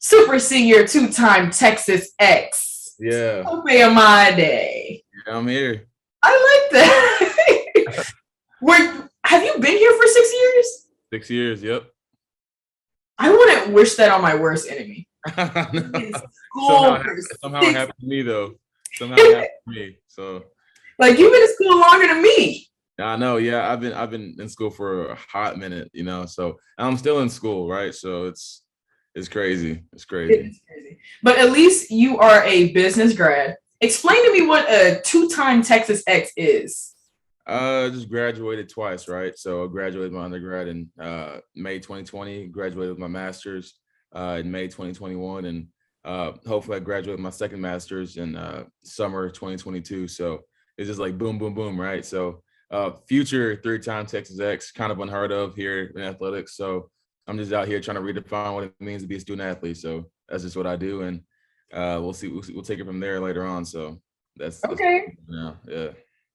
super senior two-time Texas X, Yeah, Tope Imade. yeah, I'm here. I like that. Have you been here for 6 years? 6 years. Yep. I wouldn't wish that on my worst enemy. In school somehow, for somehow it six. happened to me though. Somehow it happened to me. So, Like you've but been in school longer than me. I know. Yeah, I've been in school for a hot minute. So I'm still in school, right? So it's crazy. It's It crazy. is crazy. But at least you are a business grad. Explain to me what a two-time Texas X is. Just graduated twice, right? So I graduated my undergrad in May 2020, graduated with my master's in May 2021, and hopefully I graduate with my second master's in summer 2022. So it's just like boom, boom, boom, right? So future three-time Texas X, kind of unheard of here in athletics. So I'm just out here trying to redefine what it means to be a student athlete. So that's just what I do, and we'll see. We'll take it from there later on. So that's Okay. yeah.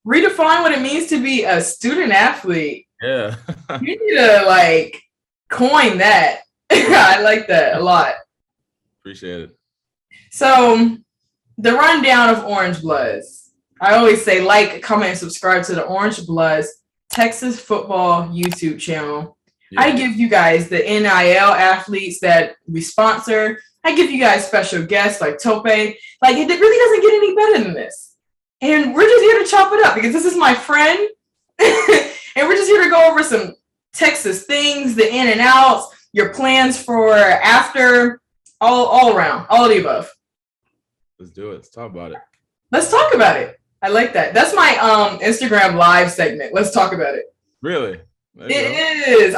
Redefine what it means to be a student athlete. Yeah. You need to like coin that. I like that a lot. Appreciate it. So the rundown of Orange Bloods. I always say like, comment, and subscribe to the Orange Bloods Texas football YouTube channel. Yeah. I give you guys the NIL athletes that we sponsor. I give you guys special guests like Tope. Like it really doesn't get any better than this. And we're just here to chop it up because this is my friend. And we're just here to go over some Texas things, the in and outs, your plans for after, all around, all of the above. Let's do it. Let's talk about it. Let's talk about it. I like that. That's my Instagram live segment. Let's talk about it. Really? It is.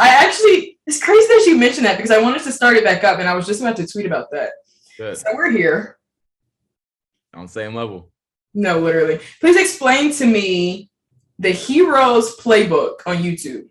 It's crazy that you mentioned that because I wanted to start it back up and I was just about to tweet about that. Good. So we're here. On the same level. No, literally. Please explain to me the Heroes Playbook on YouTube.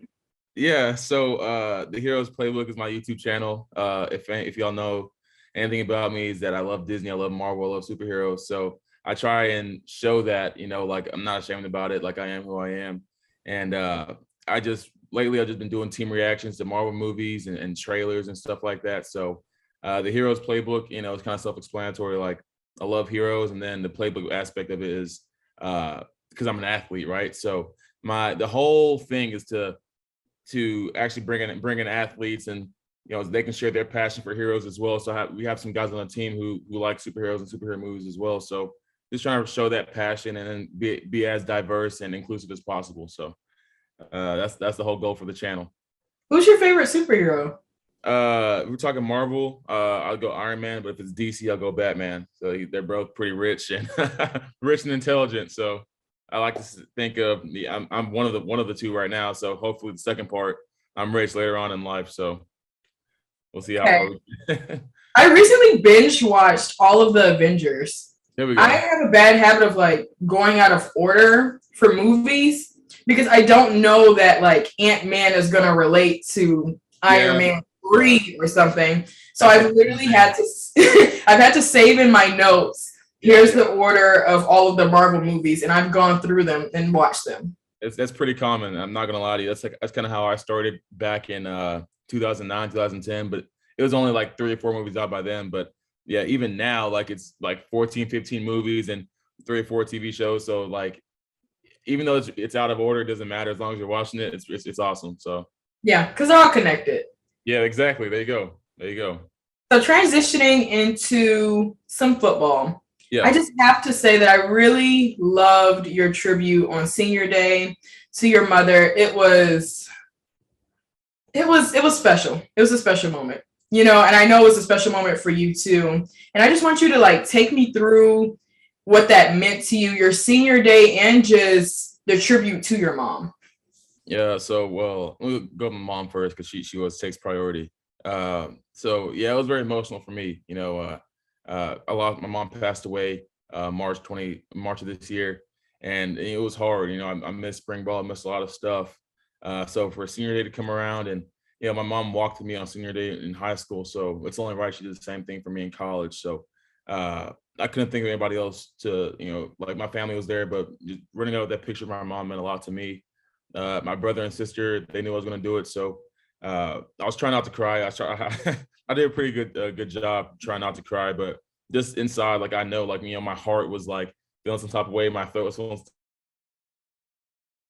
Yeah. So the Heroes Playbook is my YouTube channel. If y'all know anything about me, is that I love Disney, I love Marvel, I love superheroes. So I try and show that, like I'm not ashamed about it, like I am who I am. And I've just been doing team reactions to Marvel movies and trailers and stuff like that. So the Heroes Playbook, is kind of self-explanatory. Like I love heroes, and then the playbook aspect of it is because I'm an athlete, right? So the whole thing is to actually bring in athletes, and they can share their passion for heroes as well. So we have some guys on the team who like superheroes and superhero movies as well. So just trying to show that passion and then be as diverse and inclusive as possible. So that's the whole goal for the channel. Who's your favorite superhero? We're talking Marvel. I'll go Iron Man, but if it's DC, I'll go Batman. So they're both pretty rich and rich and intelligent. So I like to think of I'm one of the two right now. So hopefully the second part, I'm rich later on in life. So we'll see how far we I recently binge watched all of the Avengers. There we go. I have a bad habit of like going out of order for movies because I don't know that like Ant-Man is gonna relate to Iron Man 3 or something. So I've literally had to I've had to save in my notes. Here's the order of all of the Marvel movies, and I've gone through them and watched them. That's pretty common. I'm not gonna lie to you. That's kind of how I started back in 2009, 2010. But it was only like 3 or 4 movies out by then. But yeah, even now, like it's like 14, 15 movies and 3 or 4 TV shows. So like, even though it's out of order, it doesn't matter as long as you're watching it. It's awesome. So yeah, because they're all connected. Yeah, exactly. There you go. There you go. So transitioning into some football. Yeah. I just have to say that I really loved your tribute on Senior Day to your mother. It was special. It was a special moment, and I know it was a special moment for you too. And I just want you to like take me through what that meant to you, your Senior Day, and just the tribute to your mom. Yeah. So, well, we'll go with my mom first because she takes priority. So yeah, it was very emotional for me. My mom passed away March of this year, and it was hard. I missed spring ball, I missed a lot of stuff. So for Senior Day to come around, and my mom walked with me on Senior Day in high school, so it's only right she did the same thing for me in college. So I couldn't think of anybody else to, like my family was there, but just running out with that picture of my mom meant a lot to me. My brother and sister, they knew I was going to do it. So I was trying not to cry. I did a pretty good job trying not to cry, but just inside, like I know, like my heart was like feeling some type of way, my throat was feeling some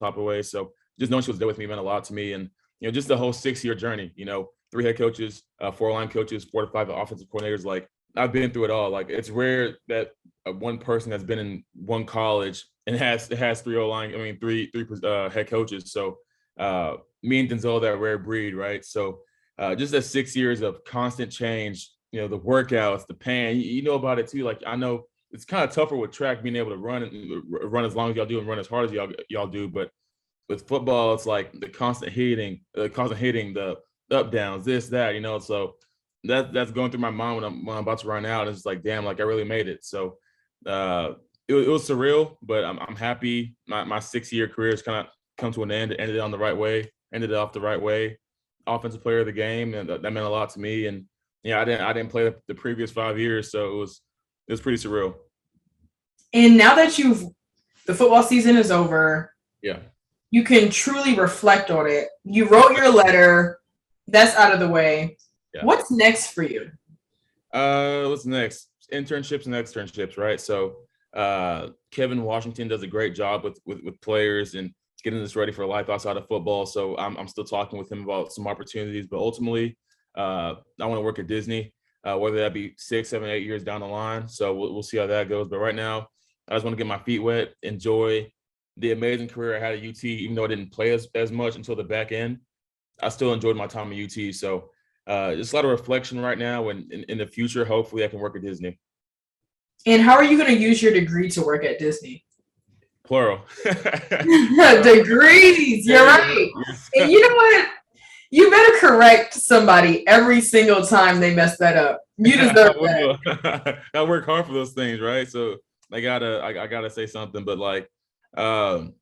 type of way. So just knowing she was there with me meant a lot to me, and just the whole 6-year journey. 3 head coaches, 4 line coaches, 4 to 5 offensive coordinators. Like I've been through it all. Like it's rare that one person has been in one college and has 3 O-line. I mean, three head coaches. So me and Denzel, that rare breed, right? So just that 6 years of constant change. The workouts, the pain. You know about it too. Like I know it's kind of tougher with track, being able to run as long as y'all do and run as hard as y'all do. But with football, it's like the constant hitting, the up downs, this, that, So that's going through my mind when I'm about to run out. It's like, damn, like I really made it. So it was surreal, but I'm happy. My 6-year career has kind of come to an end. It ended on the right way. Ended off the right way. Offensive player of the game, and that meant a lot to me. And I didn't play the previous 5 years, so it was pretty surreal. And now that the football season is over, yeah, you can truly reflect on it. You wrote your letter, that's out of the way. Yeah. What's next for you? What's next? Internships and externships, right? So Kevin Washington does a great job with players and getting this ready for life outside of football. So I'm still talking with him about some opportunities, but ultimately I want to work at Disney, whether that be 6, 7, 8 years down the line. So we'll see how that goes. But right now, I just want to get my feet wet, enjoy the amazing career I had at UT, even though I didn't play as much until the back end. I still enjoyed my time at UT. So just a lot of reflection right now, and in the future, hopefully I can work at Disney. And how are you going to use your degree to work at Disney? Plural. Degrees, you're right. And you know what? You better correct somebody every single time they mess that up. You deserve that. I work hard for those things, right? So I gotta say something. But like the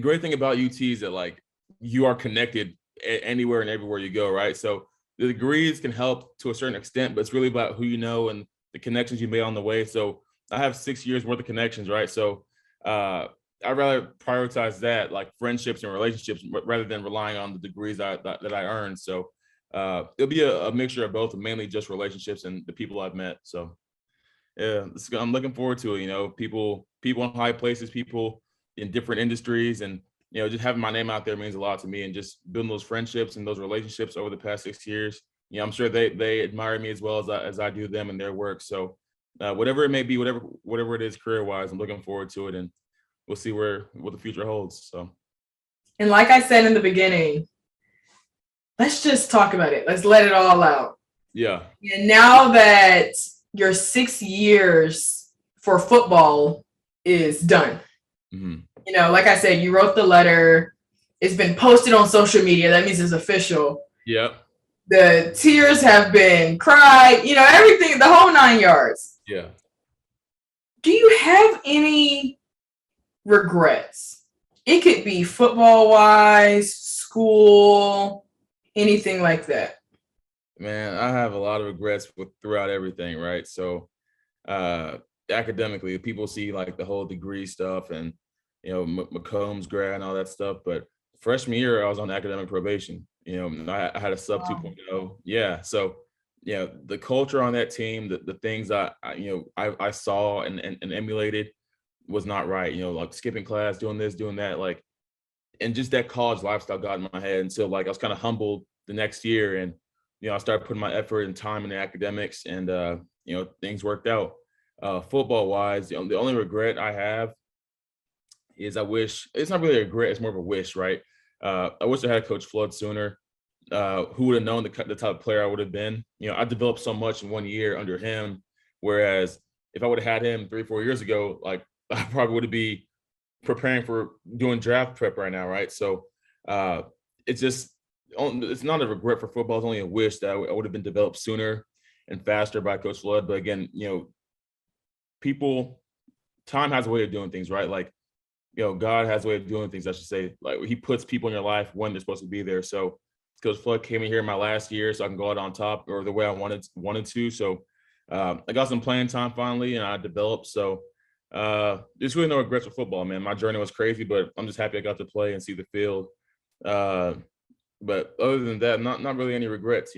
great thing about UT is that like you are connected anywhere and everywhere you go, right? So the degrees can help to a certain extent, but it's really about who you know and the connections you made on the way. So I have 6 years worth of connections, right? So I'd rather prioritize that, like friendships and relationships, rather than relying on the degrees that I earned. So it'll be a mixture of both, mainly just relationships and the people I've met. So yeah, I'm looking forward to it. People in high places, people in different industries, and just having my name out there means a lot to me. And just building those friendships and those relationships over the past 6 years, I'm sure they admire me as well as I do them and their work. So whatever it may be, whatever it is career wise, I'm looking forward to it, and we'll see what the future holds. So, and like I said in the beginning, let's just talk about it. Let's let it all out. Yeah. And now that your 6 years for football is done, like I said, you wrote the letter. It's been posted on social media. That means it's official. Yep. The tears have been cried. Everything, the whole 9 yards. Yeah. Do you have any regrets? It could be football wise, school, anything like that. Man, I have a lot of regrets throughout everything, right? So academically, people see like the whole degree stuff and Macomb's grad and all that stuff, but freshman year I was on academic probation. I had a sub 2.0. Yeah. So the culture on that team, the things I saw and emulated was not right. Like skipping class, doing this, doing that, like, and just that college lifestyle got in my head. And so like I was kind of humbled the next year, and I started putting my effort and time into academics, and things worked out. Football wise, the only regret I have is I wish, it's not really a regret, it's more of a wish, right? I wish I had Coach Flood sooner. Who would have known the type of player I would have been? I developed so much in 1 year under him, whereas if I would have had him 3-4 years ago, like I probably would be preparing for doing draft prep right now, right? So it's not a regret for football. It's only a wish that I would have been developed sooner and faster by Coach Flood. But again, time has a way of doing things, right? Like, God has a way of doing things, I should say. Like he puts people in your life when they're supposed to be there. So Coach Flood came in here my last year so I can go out on top, or the way I wanted to. So I got some playing time finally, and I developed. So there's really no regrets with football, man. My journey was crazy, but I'm just happy I got to play and see the field. But other than that, not really any regrets.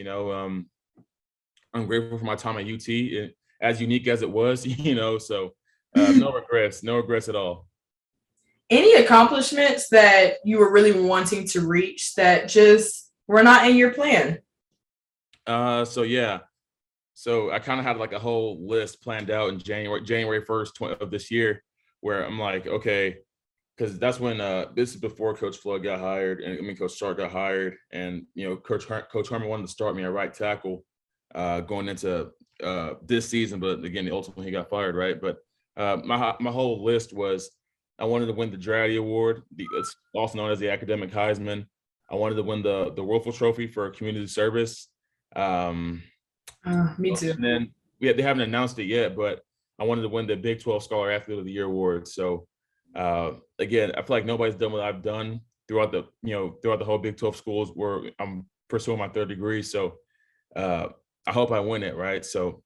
I'm grateful for my time at UT, and as unique as it was, so no regrets at all. Any accomplishments that you were really wanting to reach that just were not in your plan? So I kind of had like a whole list planned out in January 1st of this year, where I'm like, okay, because that's when this is before Coach Floyd got hired, and Coach Stark got hired, and Coach Herman wanted to start me at right tackle going into this season, but again, ultimately he got fired, right? But my whole list was I wanted to win the Dratty Award, it's also known as the Academic Heisman. I wanted to win the Wilful Trophy for community service. Me too. And then they haven't announced it yet, but I wanted to win the Big 12 Scholar Athlete of the Year award. So again, I feel like nobody's done what I've done throughout the whole Big 12 schools where I'm pursuing my third degree. So I hope I win it, right? So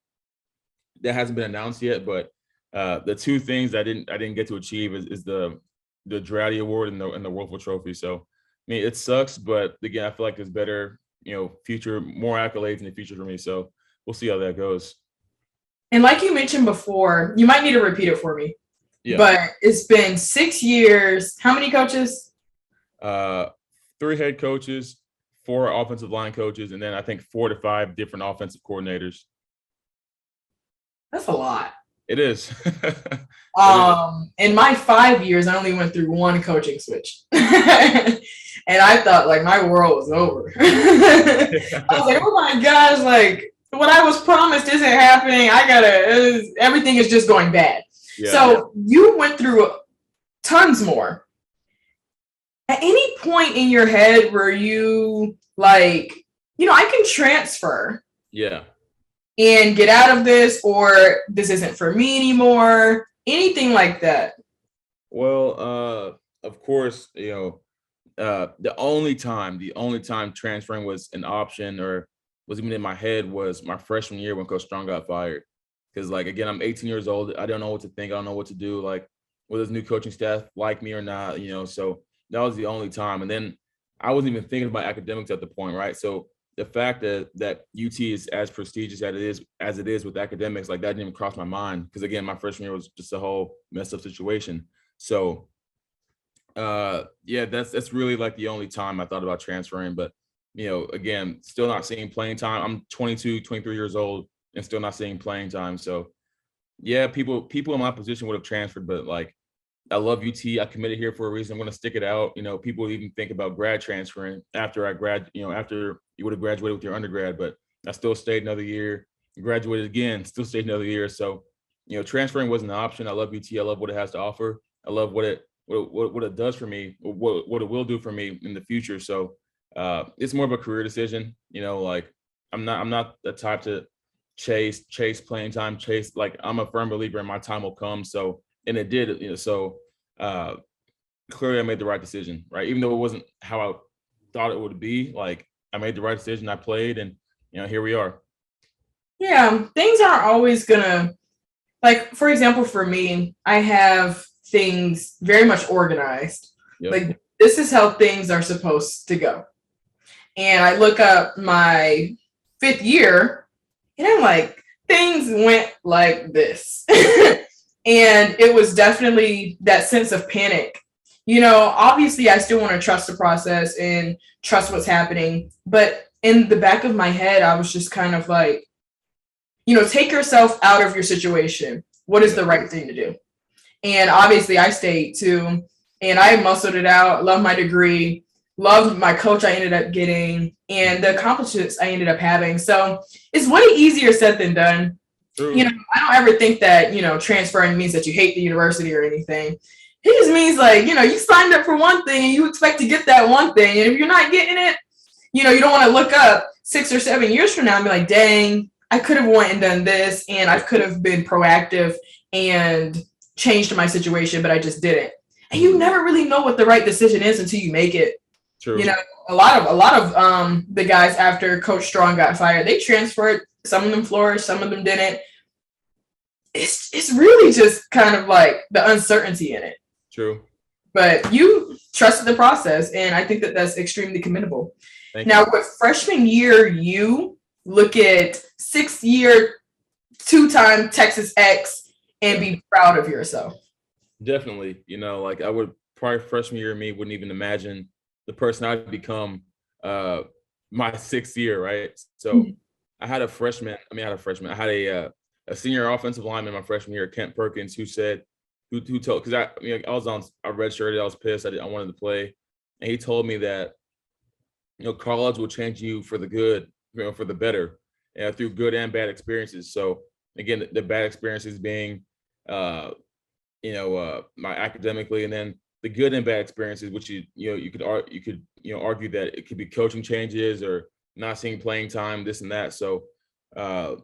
that hasn't been announced yet, but the two things I didn't get to achieve is the Dratty Award and the Wilful Trophy. So I mean, it sucks, but again, I feel like there's better, future, more accolades in the future for me. So we'll see how that goes. And like you mentioned before, you might need to repeat it for me. Yeah. But it's been 6 years. How many coaches? 3 head coaches, 4 offensive line coaches, and then I think 4 to 5 different offensive coordinators. That's a lot. It is. In my 5 years, I only went through 1 coaching switch. And I thought like my world was over. I was like, oh my gosh, like what I was promised isn't happening. Everything is just going bad. Yeah. So you went through tons more. At any point in your head were you like, I can transfer. Yeah. And get out of this, or this isn't for me anymore, anything like that? Well, of course, the only time transferring was an option or was even in my head was my freshman year when Coach Strong got fired. Because like, again, I'm 18 years old. I don't know what to think. I don't know what to do. Like, will this new coaching staff like me or not? So that was the only time. And then I wasn't even thinking about academics at the point, right? So the fact that UT is as prestigious as it is with academics, like that didn't even cross my mind. Because again, my freshman year was just a whole messed up situation. So that's really like the only time I thought about transferring. But again, still not seeing playing time. I'm 22, 23 years old and still not seeing playing time. So yeah, people in my position would have transferred, but like I love UT. I committed here for a reason. I'm going to stick it out. People even think about grad transferring after after you would have graduated with your undergrad, but I still stayed another year, graduated again, still stayed another year. So, transferring wasn't an option. I love UT. I love what it has to offer. I love what it does for me, what it will do for me in the future. So it's more of a career decision. Like I'm not the type to chase playing time, like I'm a firm believer in my time will come. So, and it did, so clearly I made the right decision, right? Even though it wasn't how I thought it would be, like I made the right decision. I played, and here we are. Yeah, things aren't always gonna, like, for example, for me, I have things very much organized. Yep. Like this is how things are supposed to go. And I look up my 5th year, and I'm like, things went like this. And it was definitely that sense of panic. Obviously I still want to trust the process and trust what's happening. But in the back of my head, I was just kind of like, take yourself out of your situation. What is the right thing to do? And obviously I stayed too. And I muscled it out, loved my degree, loved my coach I ended up getting, and the accomplishments I ended up having. So it's way easier said than done. True. I don't ever think that, transferring means that you hate the university or anything. It just means like, you signed up for one thing and you expect to get that one thing. And if you're not getting it, you don't want to look up 6 or 7 years from now and be like, dang, I could have went and done this and I could have been proactive and changed my situation, but I just didn't. And you never really know what the right decision is until you make it. True. A lot of the guys after Coach Strong got fired, they transferred. Some of them flourished, some of them didn't. It's really just kind of like the uncertainty in it. True. But you trusted the process, and I think that that's extremely commendable. Now, with freshman year, look at 6-year, 2-time Texas X and be proud of yourself? Definitely. Like I would probably freshman year of me wouldn't even imagine the person I'd become my 6th year, right? So I had a freshman. I had a senior offensive lineman my freshman year, Kent Perkins, who said, who told, because I redshirted, I was pissed, I wanted to play, and he told me that college will change you for the good, for the better, through good and bad experiences. So again, the bad experiences being, my academically, and then the good and bad experiences, which you could argue that it could be coaching changes or not seeing playing time, this and that. So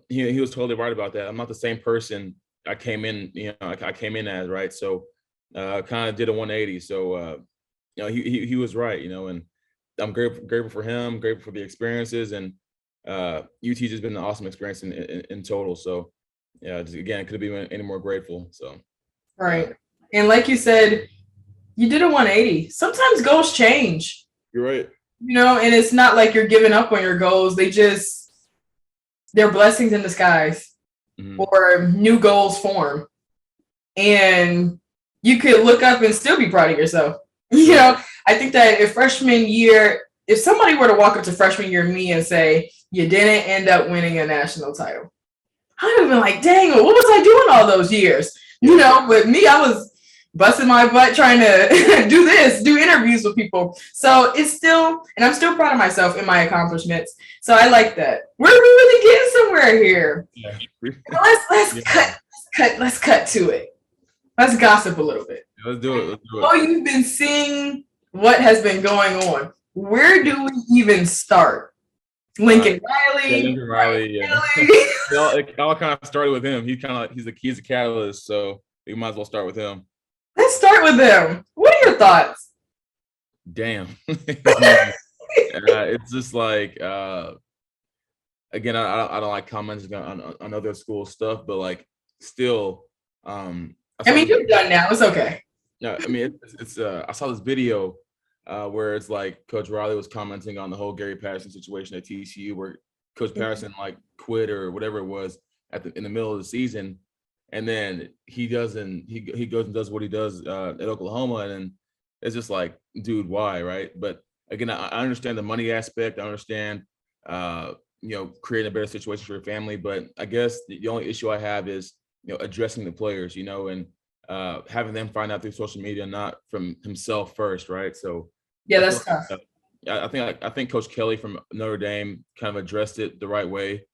he was totally right about that. I'm not the same person I came in, I came in as, right. So kind of did a 180. So he was right, and I'm grateful for him, grateful for the experiences, and UT's has been an awesome experience in total. So yeah, just, again, could be any more grateful. So Right. And like you said, you did a 180. Sometimes goals change. You're right. And it's not like you're giving up on your goals. They're blessings in disguise, or new goals form. And you could look up and still be proud of yourself. I think that if somebody were to walk up to freshman year me and say, you didn't end up winning a national title, I would have been like, dang, what was I doing all those years? But me, I was busting my butt trying to do interviews with people. So and I'm still proud of myself and my accomplishments. So I like that. We're really getting somewhere here. Yeah. Let's cut to it. Let's gossip a little bit. Let's do it. Oh, you've been seeing what has been going on. Where do we even start? Lincoln Riley. Yeah, Lincoln Riley. Yeah. It all kind of started with him. He's a catalyst. So we might as well start with him. Let's start with him. What are your thoughts? Damn. It's just like again, I don't like commenting on other school stuff, but like still you're done now. It's okay. Yeah, it's I saw this video where it's like Coach Riley was commenting on the whole Gary Patterson situation at TCU, where Coach Patterson like quit or whatever it was in the middle of the season, and then he goes and does what he does at Oklahoma, and it's just like, dude, why, right? But again, I understand the money aspect. I understand creating a better situation for your family, but I guess the only issue I have is addressing the players, and having them find out through social media, not from himself first, right? So yeah, that's tough. I think Coach Kelly from Notre Dame kind of addressed it the right way,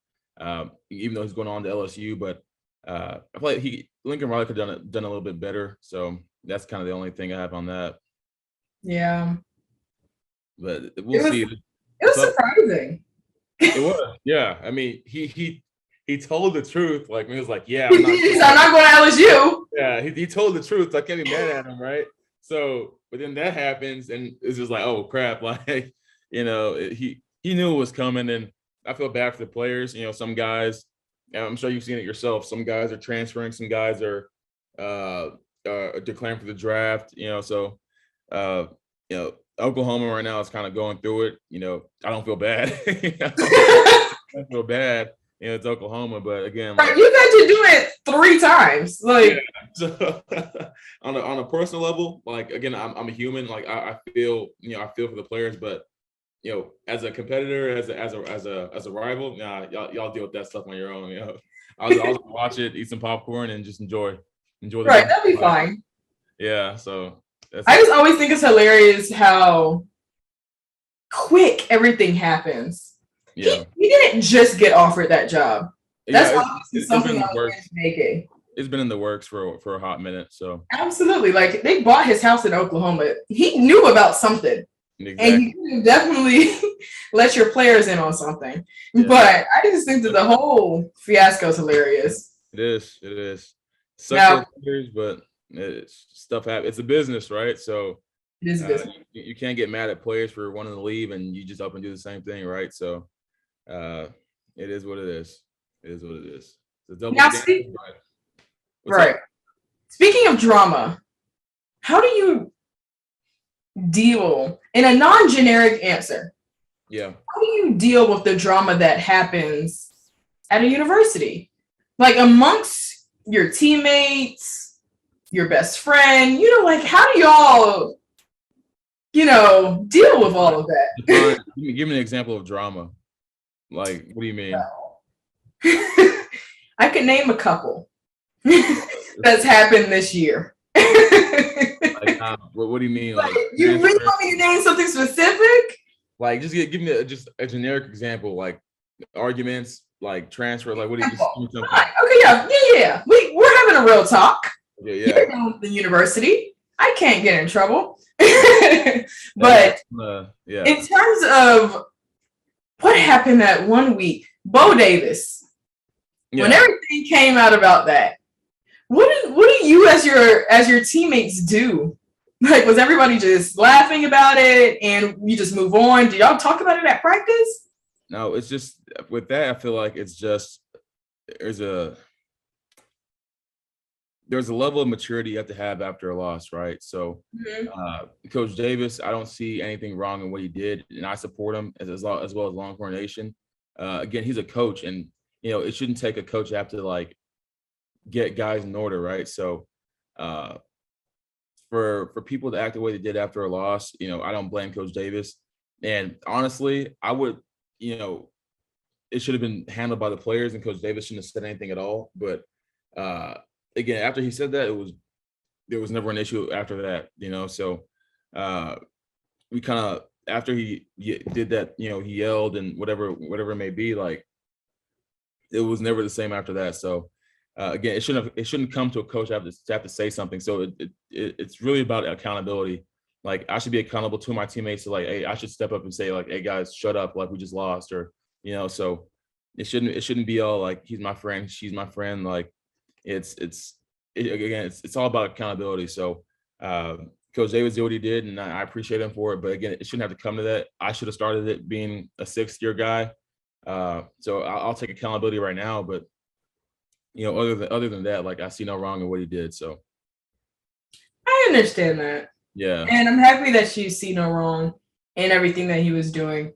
even though he's going on to LSU. But I feel like Lincoln Riley could have done a little bit better. So that's kind of the only thing I have on that. Yeah, but we'll see. It was surprising. It was, yeah. He told the truth. Like he was like, "Yeah, I'm not going to LSU." Yeah, he told the truth. So I can't be mad at him, right? So, but then that happens, and it's just like, oh crap! Like, he knew it was coming, and I feel bad for the players. Some guys, and I'm sure you've seen it yourself. Some guys are transferring. Some guys are declaring for the draft. So, Oklahoma right now is kind of going through it. I don't feel bad. I don't feel bad. It's Oklahoma, but again, like, you got to do it 3 times. Like, so, on a personal level, like again, I'm a human. Like I feel, I feel for the players, but as a competitor, as a rival, y'all deal with that stuff on your own. I'll watch it, eat some popcorn, and just enjoy the right. That'd be fine. Yeah. So I just always think it's hilarious how quick everything happens. Yeah. He didn't just get offered that job. That's obviously something that was making. It's been in the works for a hot minute. So absolutely, like they bought his house in Oklahoma. He knew about something, exactly. And you definitely let your players in on something. Yeah. But I just think that the whole fiasco is hilarious. It is. Such players, but stuff happens. It's a business, right? So it is business. You can't get mad at players for wanting to leave, and you just up and do the same thing, right? So. It is what it is. It is what it is. It's a double standard, right. Speaking of drama, how do you deal in a non-generic answer? Yeah. How do you deal with the drama that happens at a university? Like amongst your teammates, your best friend, like how do y'all, deal with all of that? Give me an example of drama. Like, what do you mean? I could name a couple that's happened this year. Like, what do you mean? Like, you really want me to name something specific? Like, just give me just a generic example, like arguments, like transfer, like what do you just give me something? Okay, yeah. We're having a real talk. Yeah. You're going to the university. I can't get in trouble. But in terms of what happened that one week, Bo Davis, when everything came out about that, what do you as your teammates do? Like, was everybody just laughing about it and you just move on? Do y'all talk about it at practice? No, it's just with that, I feel like it's just there's a level of maturity you have to have after a loss, right? So Coach Davis, I don't see anything wrong in what he did, and I support him as well as Longhorn Nation. Again, he's a coach, and it shouldn't take a coach to have to like get guys in order, right? So for people to act the way they did after a loss, I don't blame Coach Davis. And honestly, I would, it should have been handled by the players, and Coach Davis shouldn't have said anything at all. But again, after he said that, there was never an issue after that, So we kind of, after he did that, he yelled and whatever it may be, like it was never the same after that. So again, it shouldn't come to a coach have to say something. So it's really about accountability. Like, I should be accountable to my teammates. So like, hey, I should step up and say like, hey guys, shut up, like we just lost, or So it shouldn't be all like he's my friend, she's my friend. Like it's all about accountability. So Coach Davis did what he did, and I appreciate him for it. But again, it shouldn't have to come to that. I should have started it being a 6th-year guy. So I'll take accountability right now. But other than that, like I see no wrong in what he did. So I understand that. Yeah. And I'm happy that you see no wrong in everything that he was doing.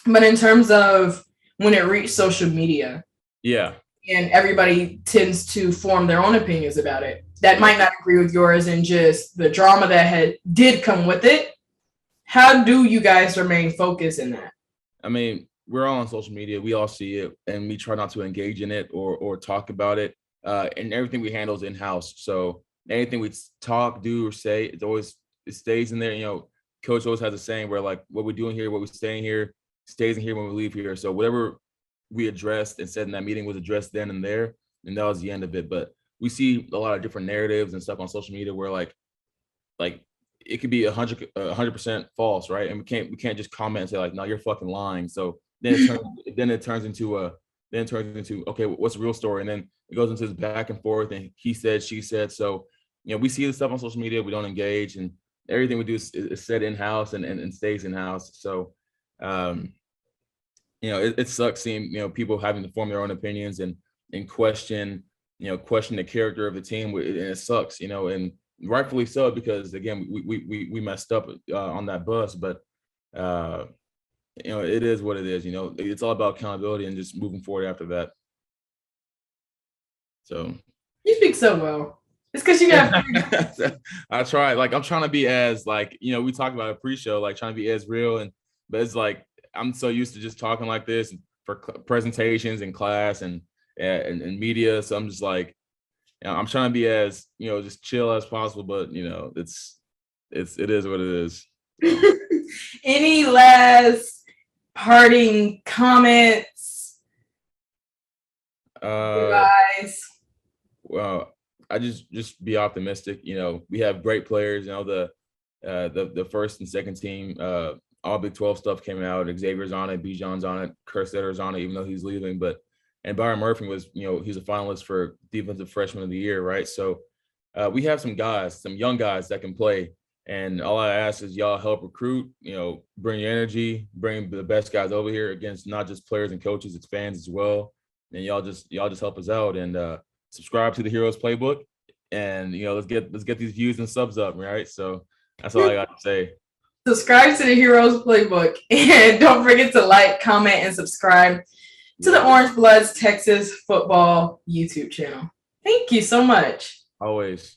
But in terms of when it reached social media, and everybody tends to form their own opinions about it that might not agree with yours, and just the drama that did come with it, how do you guys remain focused in that? I mean, we're all on social media. We all see it, and we try not to engage in it or talk about it. And everything we handle is in-house. So anything we talk, do, or say, it stays in there. Coach always has a saying where like what we're doing here, what we're staying here, stays in here when we leave here. So whatever we addressed and said in that meeting was addressed then and there, and that was the end of it. But we see a lot of different narratives and stuff on social media where like it could be 100% false, right? And we can't just comment and say like, no, you're fucking lying. So then it turns into okay, what's the real story? And then it goes into this back and forth, and he said, she said. So we see the stuff on social media, we don't engage, and everything we do is said in-house and stays in-house. So it sucks seeing people having to form their own opinions and question the character of the team, and it sucks, and rightfully so, because again we messed up on that bus. But it is what it is. It's all about accountability and just moving forward after that. So you speak so well. It's because you got I try. Like, I'm trying to be as like, we talked about a pre-show, like trying to be as real, but it's like I'm so used to just talking like this for presentations and class and media. So I'm just like, I'm trying to be as just chill as possible. But it is what it is. Any last parting comments, guys? Well, I just be optimistic. We have great players. The first and second team, all Big 12 stuff came out. Xavier's on it, Bijan's on it, Kersetter's on it, even though he's leaving. And Byron Murphy was, he's a finalist for Defensive Freshman of the Year, right? So we have some young guys that can play. And all I ask is y'all help recruit, bring your energy, bring the best guys over here. Against not just players and coaches, it's fans as well. And y'all just help us out, and subscribe to the Heroes Playbook, and let's get these views and subs up, right? So that's all I got to say. Subscribe to the Heroes Playbook. And don't forget to like, comment, and subscribe to the Orange Bloods Texas football YouTube channel. Thank you so much. Always.